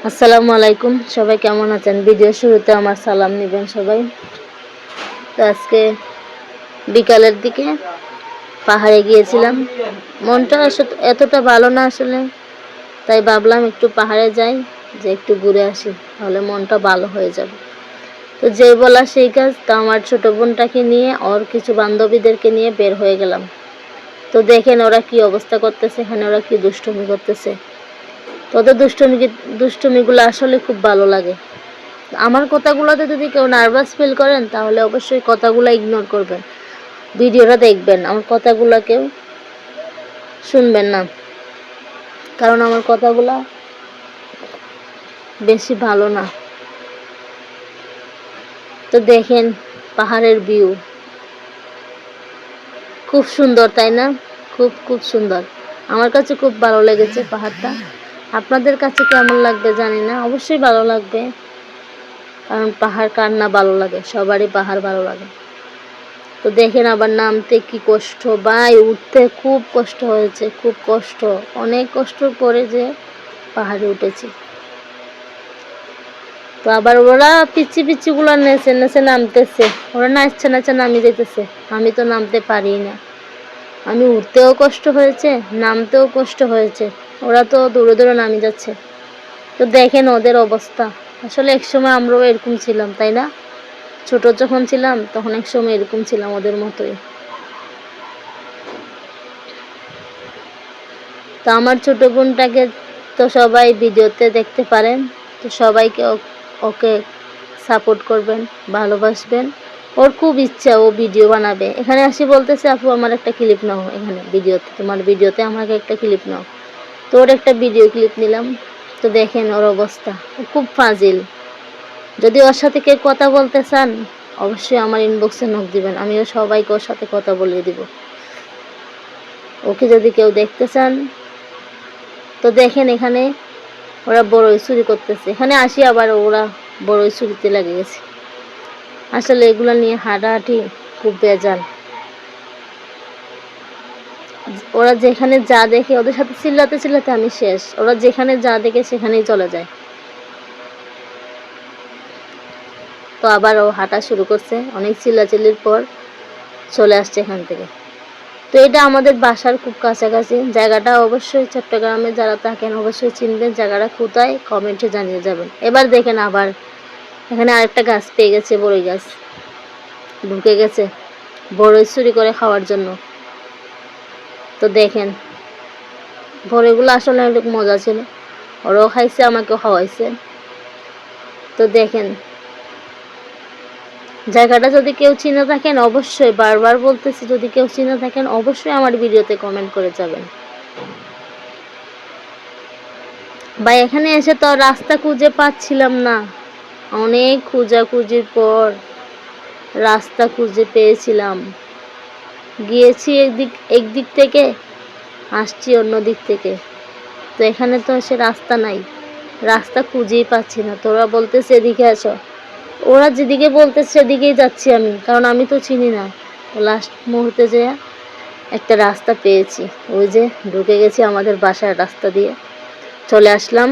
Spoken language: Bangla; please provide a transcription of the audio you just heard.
আসসালামু আলাইকুম, সবাই কেমন আছেন? ভিডিও শুরুতে আমার সালাম নেবেন সবাই। তো আজকে বিকালের দিকে পাহাড়ে গিয়েছিলাম। মনটা এতটা ভালো না আসলে, তাই ভাবলাম একটু পাহাড়ে যাই, যে একটু ঘুরে আসি, তাহলে মনটা ভালো হয়ে যাবে। তো যেই বলা সেই কাজ। তো আমার ছোট বোনটাকে নিয়ে, ওর কিছু বান্ধবীদেরকে নিয়ে বের হয়ে গেলাম। তো দেখেন ওরা কি অবস্থা করতেছে, এখানে ওরা কি দুষ্টুমি করতেছে। তোদের দুষ্টুমিগুলো আসলে খুব ভালো লাগে। আমার কথাগুলোতে যদি কেউ নার্ভাস ফিল করেন, তাহলে অবশ্যই কথাগুলো ইগনোর করবেন, ভিডিওটা দেখবেন, আমার কথাগুলো কেউ শুনবেন না, কারণ আমার কথাগুলো বেশি ভালো না। তো দেখেন পাহাড়ের ভিউ খুব সুন্দর, তাই না? খুব খুব সুন্দর। আমার কাছে খুব ভালো লেগেছে পাহাড়টা। আপনাদের কাছে কেমন লাগবে জানি না, অবশ্যই ভালো লাগবে, কারণ পাহাড় কার না ভালো লাগে, সবারই পাহাড় ভালো লাগে। তো দেখেন আবার নামতে কি কষ্ট, ভাই উঠতে খুব কষ্ট হয়েছে, খুব কষ্ট, অনেক কষ্টর পরে যে পাহাড়ে উঠেছি। তো আবার ওরা পিচ্ছি পিচ্ছিগুলো নেচে নেচে নামতেছে, ওরা নাচছে নাচে নামিয়ে যেতেছে, আমি তো নামতে পারি না। আমি উঠতেও কষ্ট হয়েছে, নামতেও কষ্ট হয়েছে, ওরা তো দূরে দূরে নামিয়ে যাচ্ছে। তো দেখেন ওদের অবস্থা। আসলে একসময় আমরাও এরকম ছিলাম, তাই না? ছোট যখন ছিলাম তখন একসময় এরকম ছিলাম ওদের মতোই। তো আমার ছোট বোনটাকে তো সবাই ভিডিওতে দেখতে পারেন। তো সবাইকে ওকে সাপোর্ট করবেন, ভালোবাসবেন। ওর খুব ইচ্ছা ও ভিডিও বানাবে। এখানে আসি বলতেছে, আপু আমার একটা ক্লিপ নাও, এখানে ভিডিওতে, তোমার ভিডিওতে আমাকে একটা ক্লিপ নাও। তো ওর একটা ভিডিও ক্লিপ নিলাম। তো দেখেন ওর অবস্থা, ও খুব ফাজিল। যদি ওর সাথে কেউ কথা বলতে চান, অবশ্যই আমার ইনবক্সে নক দিবেন, আমিও সবাইকে ওর সাথে কথা বলিয়ে দিব। ওকে যদি কেউ দেখতে চান, তো দেখেন এখানে ওরা বড়ই চুরি করতেছে। এখানে আসি আবার ওরা বড়ই চুরিতে লেগে গেছে। আসলে এগুলো নিয়ে হাঁটাহাঁটি খুব বেজাল। ওরা যেখানে যা দেখে, ওদের সাথে চিল্লাতে চিল্লাতে আমি শেষ। ওরা যেখানে যা দেখে সেখানেই চলে যায়। তো আবার ও হাঁটা শুরু করছে, অনেক চিল্লাচিল্লির পর চলে আসছে এখান থেকে। তো এটা আমাদের বাসার খুব কাছাকাছি। জায়গাটা অবশ্যই চট্টগ্রামে যারা থাকেন অবশ্যই চিনবেন। জায়গাটা কোথায় কমেন্টে জানিয়ে যাবেন। এবার দেখেন আবার এখানে আরেকটা গাছ পেয়ে গেছে, বড়ই গাছ, ঢুকে গেছে বড়ই চুরি করে খাওয়ার জন্য। তো দেখেন বড়ইগুলো আসলে অনেক মজা ছিল, ওরাও খাইছে, আমাকেও খাওয়াইছে। তো দেখেন জায়গাটা যদি কেউ চিনে থাকেন, অবশ্যই বারবার বলতেছি, যদি কেউ চিনে থাকেন অবশ্যই আমার ভিডিওতে কমেন্ট করে যাবেন। বা এখানে এসে তো রাস্তা খুঁজে পাচ্ছিলাম না, অনেক খোঁজাখুঁজির পর রাস্তা খুঁজে পেয়েছিলাম। গিয়েছি একদিক থেকে, আসছি অন্য দিক থেকে। তো এখানে তো সে রাস্তা নাই, রাস্তা খুঁজেই পাচ্ছি না। তোরা বলতেছে এদিকে আসো, ওরা যেদিকে বলতেছে সেদিকেই যাচ্ছি আমি, কারণ আমি তো চিনি না। তো লাস্ট মুহূর্তে যে একটা রাস্তা পেয়েছি, ওই যে ঢুকে গেছি আমাদের বাসার রাস্তা দিয়ে, চলে আসলাম